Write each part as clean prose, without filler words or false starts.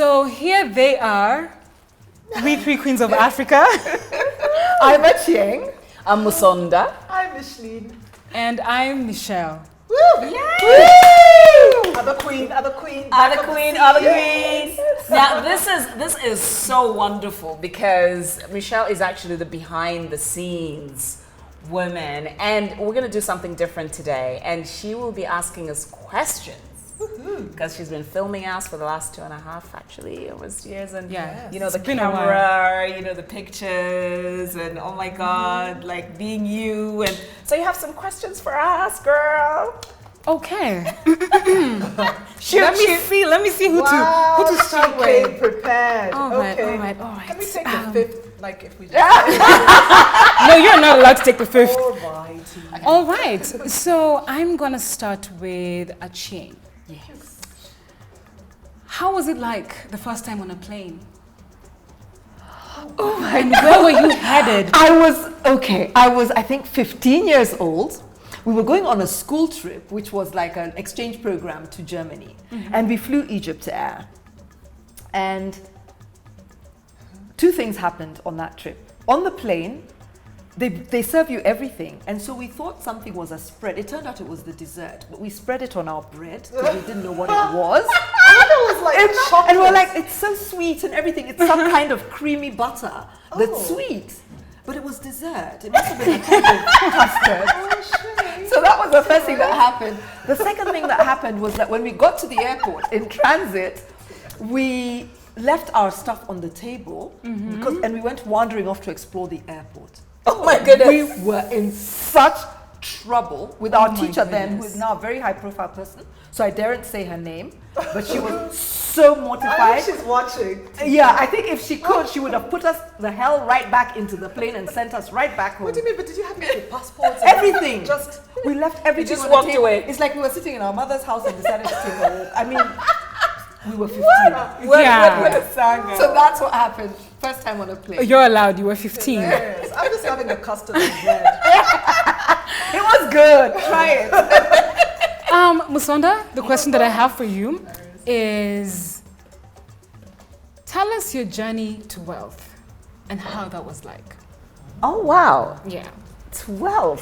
So here they are, we three queens of Africa. I'm Achieng. I'm Musonda. I'm Micheline. And I'm Michelle. Woo! Yay! Other queen, other queen. Other queen, other queen. Now this is so wonderful because Michelle is actually the behind the scenes woman, and we're gonna do something different today, and she will be asking us questions. Because she's been filming us for the last 2.5, actually, almost years, and you know, the camera, you know, the pictures, and oh my God, like being you, and so you have some questions for us, girl. Okay. Let me see who to start came with. prepared. All right. Can we take the fifth, like if we just No, you're not allowed to take the fifth. Alrighty. All right. So I'm gonna start with Achieng. Yes. How was it like the first time on a plane? Oh my God. Where were you headed? I was, I think, 15 years old. We were going on a school trip, which was like an exchange program to Germany. And we flew Egypt Air. And two things happened on that trip. On the plane, they serve you everything. And so we thought something was a spread. It turned out it was the dessert. But we spread it on our bread because we didn't know what it was. It was like And we're like, it's so sweet and everything. It's some kind of creamy butter that's sweet. But it was dessert. It must have been a kind of custard. So that was the first thing that happened. The second thing that happened was that when we got to the airport in transit, we left our stuff on the table and we went wandering off to explore the airport. Oh my goodness. We were in such trouble with our teacher then, who is now a very high profile person. So I daren't say her name, but she was so mortified. I hope she's watching. Yeah, I think if she could, she would have put us the hell right back into the plane and sent us right back home. What do you mean? But did you have your passports? Everything. Just we left everything. just on the walked table. away. It's like we were sitting in our mother's house and decided to take a walk. I mean, we were 15. So that's what happened. First time on a plane. You're allowed. You were 15. Yes. I'm just having a custard and bread. It was good. Try it. Musonda, the question that I have for you is, tell us your journey to wealth and how that was like. Oh wow. Yeah. 12.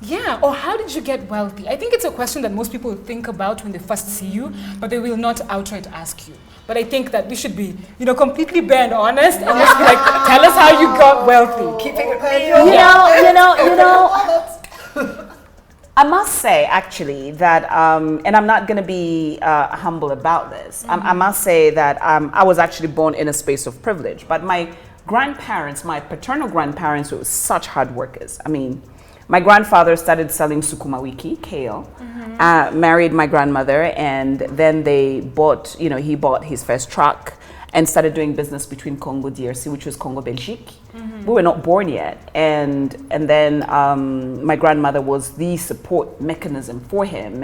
Yeah, or how did you get wealthy? I think it's a question that most people think about when they first see you, but they will not outright ask you. But I think that we should be, completely bare and honest and just be like, tell us how you got wealthy. Keeping it real. You know. I must say, actually, that, and I'm not going to be humble about this. I must say that I was actually born in a space of privilege. But my grandparents, my paternal grandparents, were such hard workers. I mean, my grandfather started selling sukuma wiki, kale, married my grandmother, and then they bought, he bought his first truck and started doing business between Congo DRC, which was Congo Belgique. We were not born yet. And then my grandmother was the support mechanism for him.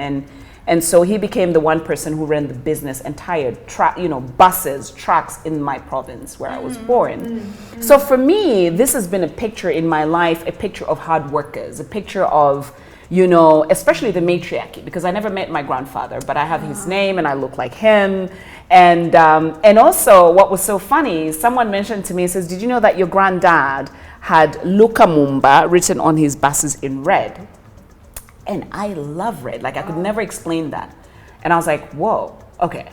And so he became the one person who ran the business, entire buses, trucks in my province where I was born. So for me, this has been a picture in my life, a picture of hard workers, a picture of, especially the matriarchy, because I never met my grandfather, but I have his name and I look like him. And also what was so funny, someone mentioned to me, says, did you know that your granddad had Lukamumba written on his buses in red? And I love red. Like I could never explain that. And I was like, whoa, okay,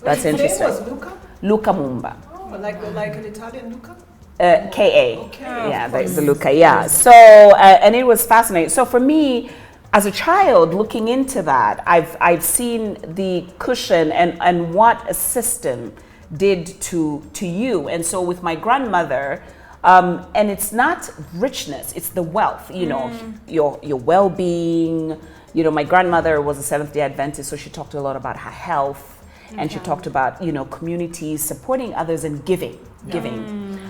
that's interesting. His name was Luca? Luca Mumba. Oh, like an Italian Luca? K.A. Okay. Yeah, that's the Luca, yeah. So, and it was fascinating. So for me, as a child, looking into that, I've seen the cushion and what a system did to you. And so with my grandmother, and it's not richness, it's the wealth, your well-being. My grandmother was a Seventh-day Adventist, so she talked a lot about her health, and she talked about, communities, supporting others and giving.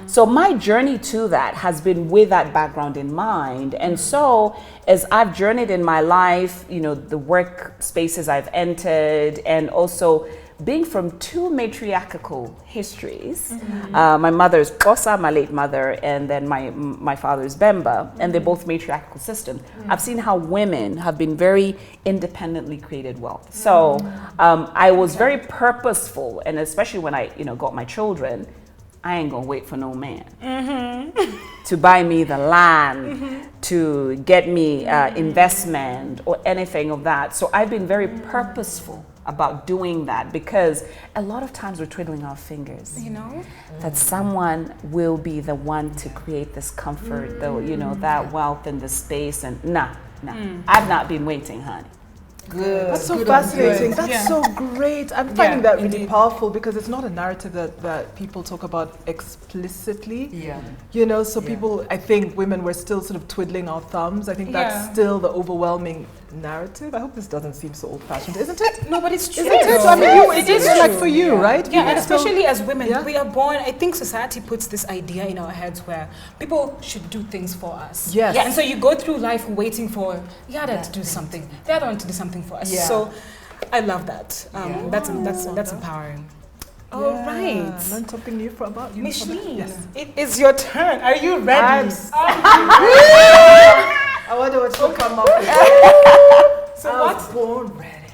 So my journey to that has been with that background in mind. And so as I've journeyed in my life, the work spaces I've entered, and also being from two matriarchal histories, my mother's Kosa, my late mother, and then my father's Bemba, and they're both matriarchal systems. I've seen how women have been very independently created wealth. So I was very purposeful, and especially when I, got my children, I ain't gonna wait for no man to buy me the land, to get me investment or anything of that. So I've been very purposeful about doing that, because a lot of times we're twiddling our fingers. That someone will be the one to create this comfort, though, that wealth and the space, and nah. I've not been waiting, honey. Good. That's so Good fascinating. on you. That's so great. I'm finding that really powerful, because it's not a narrative that people talk about explicitly. Yeah. So people, I think women were still sort of twiddling our thumbs. I think that's still the overwhelming narrative. I hope this doesn't seem so old-fashioned, isn't it? No, but it's true. Isn't it? I mean, it is like true. for you, right? Yeah, and People still- especially as women, Yeah. we are born, I think society puts this idea in our heads where people should do things for us. Yes. And so you go through life waiting for the other to do something, the other one to do something for us. Yeah. So I love that. That's empowering. All right. Learn something new about you. Micheline, Yes. it is your turn. Are you ready? I wonder what she'll come up with. So I was born ready.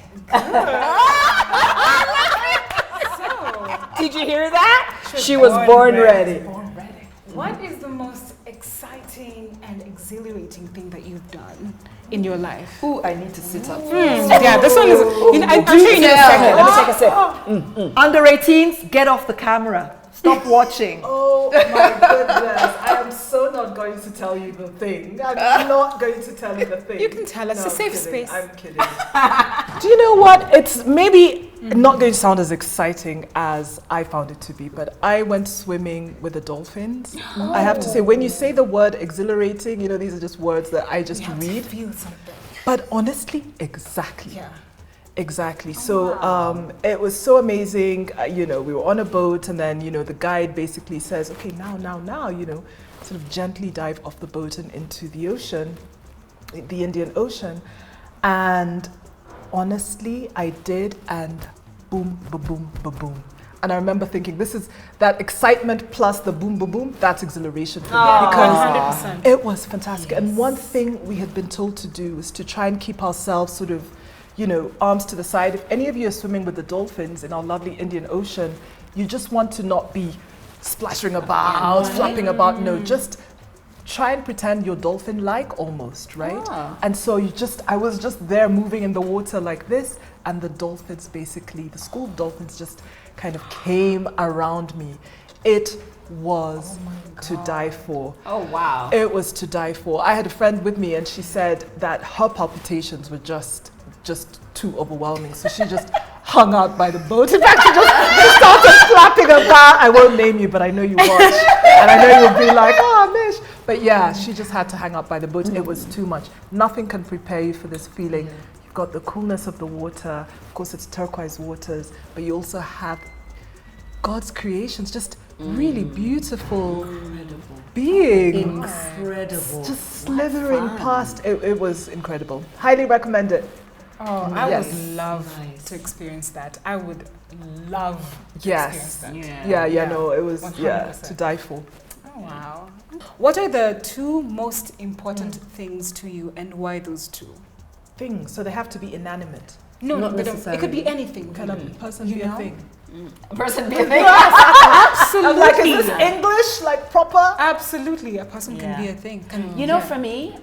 Did you hear that? She was born ready. Born ready. what is the most exciting and exhilarating thing that you've done in your life? Ooh, I need to sit up. Yeah, this one is. I'm sure you need a second. Let me take a sip. Under 18s, get off the camera. Stop watching. Oh my goodness. I am so not going to tell you the thing. I'm not going to tell you the thing. You can tell us. No, It's a I'm safe kidding. space. I'm kidding. Do you know what? It's maybe not going to sound as exciting as I found it to be, but I went swimming with the dolphins. I have to say, when you say the word exhilarating, these are just words that I just You have to read. feel something. But honestly, exactly. Yeah. Exactly. So it was so amazing. We were on a boat, and then the guide basically says, "Okay, now, sort of gently dive off the boat and into the ocean, the Indian Ocean." And honestly, I did, and boom, ba boom, ba boom. And I remember thinking, this is that excitement plus the boom, ba boom. That's exhilaration for me, because 100%. it was fantastic. And one thing we had been told to do was to try and keep ourselves sort of arms to the side. If any of you are swimming with the dolphins in our lovely Indian Ocean, you just want to not be splashing about, flapping about. No, just try and pretend you're dolphin-like almost, right? And so I was just there moving in the water like this, and the dolphins basically, the school of dolphins just kind of came around me. It was to die for. Oh, wow. It was to die for. I had a friend with me, and she said that her palpitations were just too overwhelming. So she just hung out by the boat. In fact, she started flapping about. I won't name you, but I know you watch. And I know you'll be like, oh, Mish. But yeah, she just had to hang out by the boat. It was too much. Nothing can prepare you for this feeling. You've got the coolness of the water. Of course, it's turquoise waters. But you also have God's creations, just really beautiful beings. Incredible. Just slithering past. It was incredible. Highly recommend it. Oh, I Yes. would love Nice. to experience that. I would love to Yes. experience that. Yeah, no, it was 100%. to die for. Oh, wow. What are the two most important things to you, and why those two? Things, so they have to be inanimate. No, Not they don't. It could be necessarily. anything. Can a person You be know? a thing? A person be a thing. Absolutely. I'm like, is this English, like proper? Absolutely, a person can be Yeah. a thing. For me,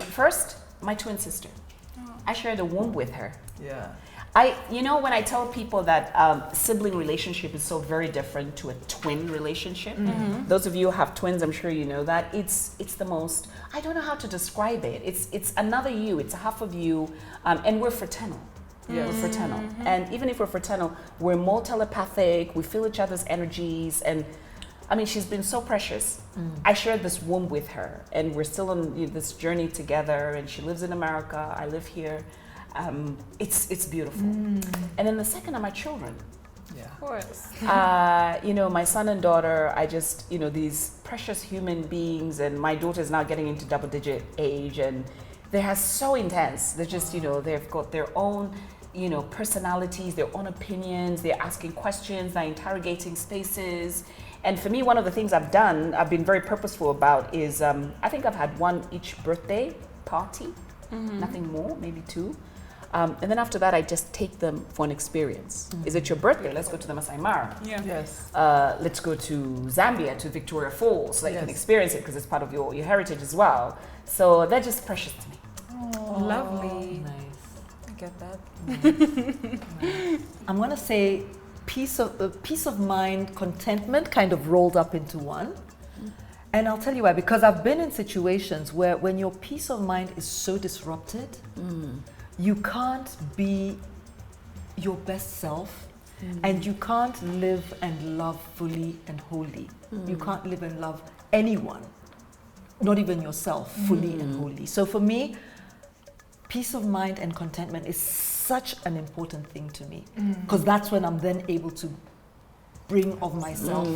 first, my twin sister. I shared a womb with her. Yeah. When I tell people that sibling relationship is so very different to a twin relationship, those of you who have twins, I'm sure you know that, it's the most, I don't know how to describe it. It's another you, it's a half of you, and we're fraternal. Yes. We're fraternal. And even if we're fraternal, we're more telepathic, we feel each other's energies, and she's been so precious. I shared this womb with her, and we're still on this journey together, and she lives in America, I live here. It's beautiful. And then the second are my children. Yeah. Of course. My son and daughter, I just, these precious human beings, and my daughter is now getting into double-digit age, and they're so intense. They're just, they've got their own personalities, their own opinions. They're asking questions, they're interrogating spaces. And for me, one of the things I've been very purposeful about is, I think I've had one each birthday party, nothing more, maybe two. And then after that, I just take them for an experience. Is it your birthday? Let's go to the Masai Mara. Yeah. Yes. Let's go to Zambia, to Victoria Falls, so that you can experience it because it's part of your heritage as well. So they're just precious to me. Oh, lovely. Nice. I get that. I'm gonna say peace of mind, contentment, kind of rolled up into one. And I'll tell you why. Because I've been in situations where when your peace of mind is so disrupted, you can't be your best self, and you can't live and love fully and wholly. You can't live and love anyone, not even yourself, fully and wholly. So for me, peace of mind and contentment is such an important thing to me, because that's when I'm then able to bring of myself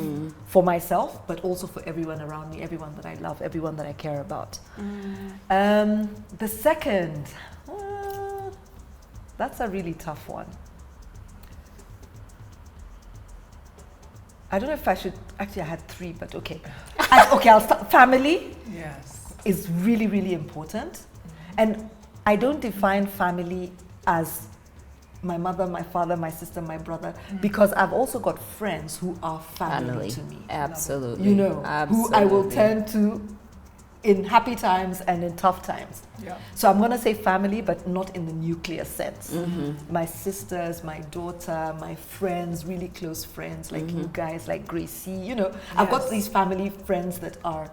for myself, but also for everyone around me, everyone that I love, everyone that I care about. The second, that's a really tough one. I don't know if I should, actually I had three, but okay. I'll start. Family is really, really important. And I don't define family as my mother, my father, my sister, my brother, because I've also got friends who are family to me. Absolutely. You know, Absolutely. who I will turn to in happy times and in tough times. Yeah. So I'm going to say family, but not in the nuclear sense. My sisters, my daughter, my friends, really close friends, like you guys, like Gracie, you know, I've got these family friends that are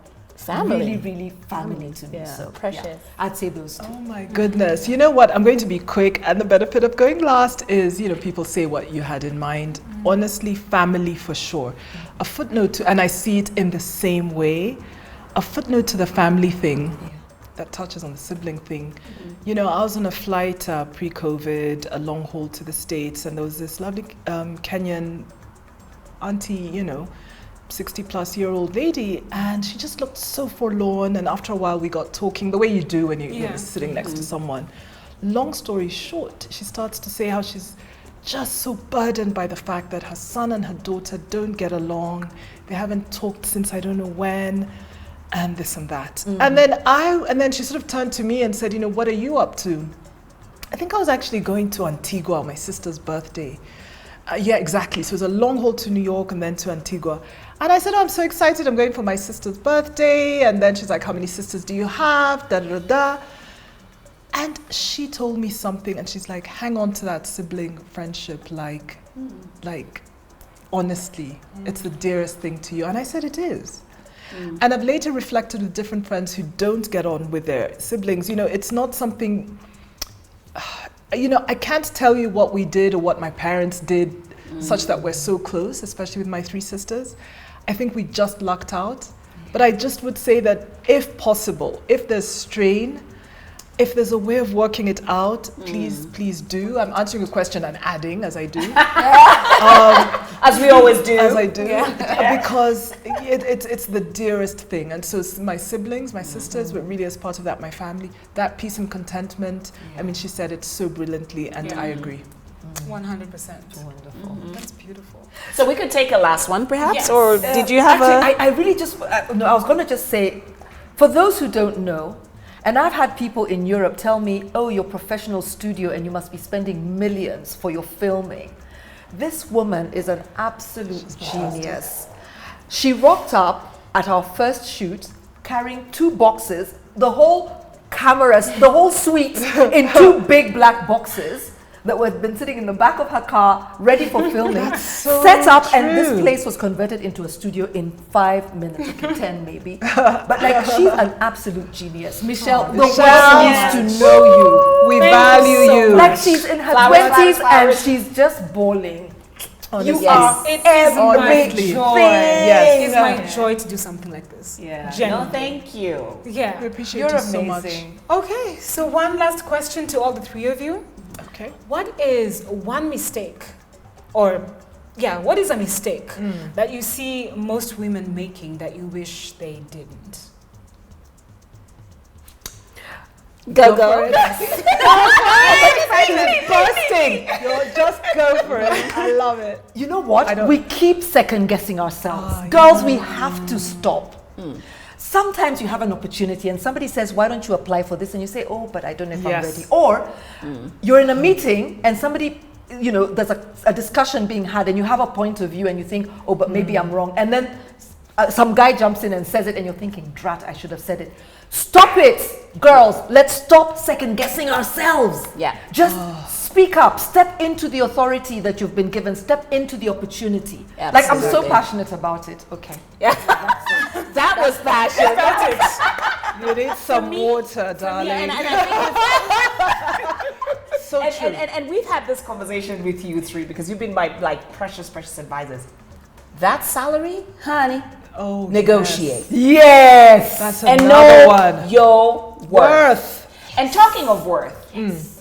really, really family to me. Yeah. So Precious. yeah, I'd say those two. Oh my goodness. You know what? I'm going to be quick, and the benefit of going last is, people say what you had in mind. Honestly, family for sure. A footnote to, and I see it in the same way, a footnote to the family thing that touches on the sibling thing. I was on a flight pre-COVID, a long haul to the States, and there was this lovely Kenyan auntie, 60-plus-year-old lady, and she just looked so forlorn. And after a while, we got talking the way you do when you're sitting next to someone. Long story short, she starts to say how she's just so burdened by the fact that her son and her daughter don't get along. They haven't talked since I don't know when, and this and that. And then she sort of turned to me and said, what are you up to? I think I was actually going to Antigua, my sister's birthday. Yeah, exactly. So it was a long haul to New York and then to Antigua. And I said, I'm so excited. I'm going for my sister's birthday. And then she's like, how many sisters do you have? Da, da, da, da. And she told me something, and she's like, hang on to that sibling friendship like honestly, it's the dearest thing to you. And I said, it is. And I've later reflected with different friends who don't get on with their siblings. It's not something, I can't tell you what we did or what my parents did such that we're so close, especially with my three sisters. I think we just lucked out. But I just would say that if possible, if there's strain, if there's a way of working it out, please do. I'm answering a question and adding as I do. As we always do. As I do. Because it's the dearest thing. And so my siblings, my sisters, but really as part of that, my family, that peace and contentment. I mean, she said it so brilliantly, and I agree. 100%. Wonderful. That's beautiful. So we could take a last one, perhaps? Yes. Or did you have I really just, no, I was going to just say, for those who don't know, and I've had people in Europe tell me, oh, your professional studio and you must be spending millions for your filming. This woman is an absolute genius. She rocked up at our first shoot carrying 2 boxes, the whole cameras, the whole suite in 2 big black boxes that had been sitting in the back of her car, ready for filming, set up, and this place was converted into a studio in 5 minutes, okay, 10 maybe. But like, she's an absolute genius. Michelle, the world needs to know you. We value you. Like, she's in her 20s and she's just bawling. Honestly. You are It is my everything. joy. Yes. It is my joy to do something like this. No, Genuinely. thank you. Yeah. We appreciate You're you so much. amazing. Okay, so one last question to all the 3 of you. Okay. What is one mistake, what is a mistake that you see most women making that you wish they didn't? Go. for it. Bursting. Just go for it. I love it. You know what? I don't- We keep second guessing ourselves. Girls, we have to stop. Sometimes you have an opportunity and somebody says, why don't you apply for this? And you say, oh, but I don't know if I'm Yes. ready. Or you're in a meeting and somebody, you know, there's a discussion being had and you have a point of view and you think, oh, but maybe I'm wrong. And then some guy jumps in and says it and you're thinking, drat, I should have said it. Stop it, girls. Let's stop second guessing ourselves. Yeah. Just speak up. Step into the authority that you've been given. Step into the opportunity. Like, I'm so Absolutely. passionate about it. Okay. That was passion. You need some water, darling. So true. And we've had this conversation with you three because you've been my like precious advisors. That salary, honey, Oh, negotiate. Yes. That's And another know one. your worth. Worth. And talking of worth,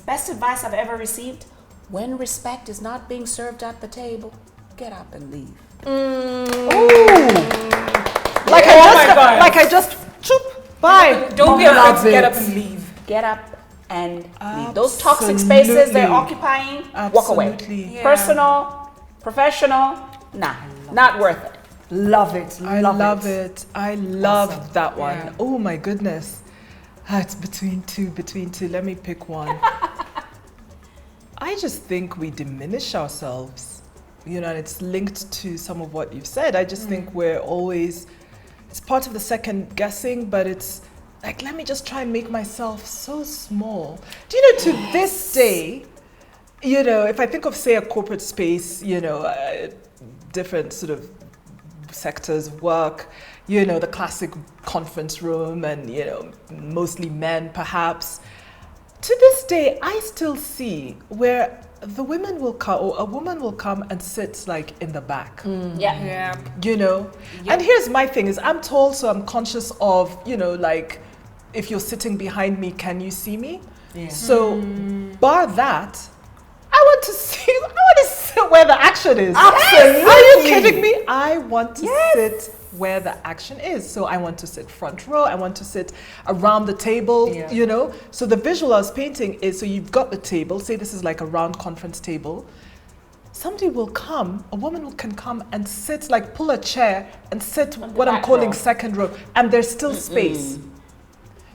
best advice I've ever received: when respect is not being served at the table, get up and leave. Like my God. I just choop. Bye. Don't be Love afraid to get it. up and leave. Get up and leave. Those toxic spaces they're occupying, walk away. Absolutely. Yeah. Personal, professional, nah, not worth it. Love it. I love it. I love Awesome. that one. Yeah. Oh my goodness. It's between two. Let me pick one. I just think we diminish ourselves, you know, and it's linked to some of what you've said. I just think we're always, it's part of the second guessing, but it's like, let me just try and make myself so small. Do you know, to this day, you know, if I think of, say, a corporate space, you know, different sort of sectors of work, you know, the classic conference room and, you know, mostly men perhaps. To this day, I still see where the women will come, or a woman will come and sit like in the back, Yeah. Yeah. you know? And here's my thing is I'm tall, so I'm conscious of, you know, like if you're sitting behind me, can you see me? Yeah. So bar that, I want to sit where the action is. Absolutely. Are you kidding me? I want to sit where the action is. So I want to sit front row. I want to sit around the table, Yeah. you know? So the visual I was painting is, so you've got the table, say this is like a round conference table. Somebody will come, a woman can come and sit, like pull a chair and sit what I'm back calling row. second row, and there's still space,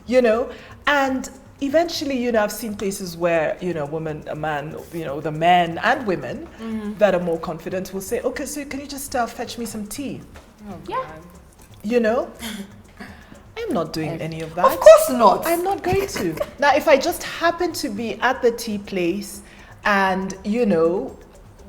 you know? And eventually, you know, I've seen places where, you know, a man, you know, the men and women that are more confident will say, okay, so can you just fetch me some tea? Oh, Yeah. God. You know? I'm not doing any of that. Of course not. I'm not going to. Now, if I just happen to be at the tea place and, you know,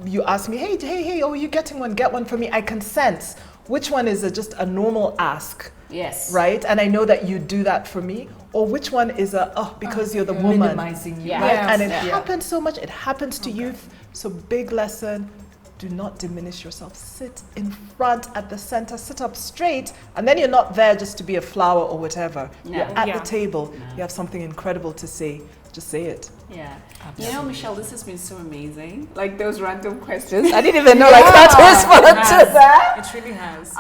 you ask me, hey, oh, are you getting one? Get one for me. I can sense which one is just a normal ask, Yes. right? And I know that you do that for me. Or which one is because you're the woman. Minimizing you. Yeah. Right? Yes. And it Yeah. happens so much. It happens to youth. So big lesson. Do not diminish yourself. Sit in front at the center. Sit up straight. And then you're not there just to be a flower or whatever. No. You're at Yeah. the table. You have something incredible to say. Just say it. Yeah. You know, Michelle, this has been so amazing. Like those random questions. I didn't even know like how to respond to that. It really has.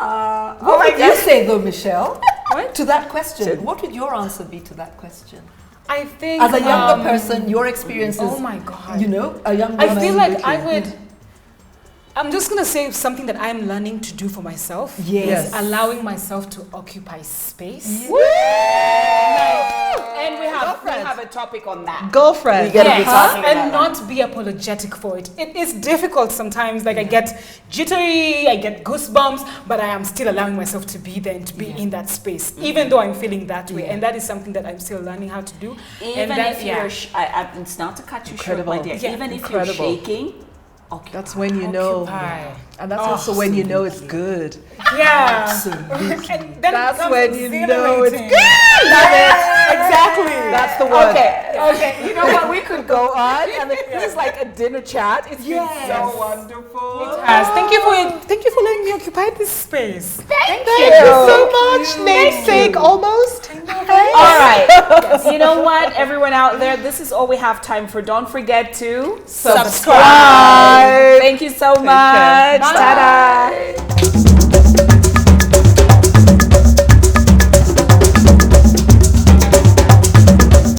What would you say though, Michelle? What? To that question? What would your answer be to that question? I think As a younger person, your experiences, oh my God. you know, a young I woman. feel like I would. I'm just gonna say something that I'm learning to do for myself. Yes. Is allowing myself to occupy space. And we have a topic on that. Girlfriend. We gotta be Yes, talking about and that. not be apologetic for it. It is difficult sometimes. Like I get jittery, I get goosebumps, but I am still allowing myself to be there and to be in that space, even though I'm feeling that way. And that is something that I'm still learning how to do. Even and that, if you're, it's not to cut you short, my Incredible. dear. Yeah. Even if Incredible. you're shaking, okay. That's when you know. Occupy. And that's also when you know it's good. Yeah. Absolutely. And then it That's becomes when you know it's exhilarating. good. Love it. Exactly. That's the word. Okay. You know what? We could go on, and this is like a dinner chat. It's been so wonderful. Yes. Thank you for letting me occupy this space. Thank Thank you so much. Namesake almost. All right. You know what, everyone out there, this is all we have time for. Don't forget to Subscribe. Thank you so care. much. Ta-da.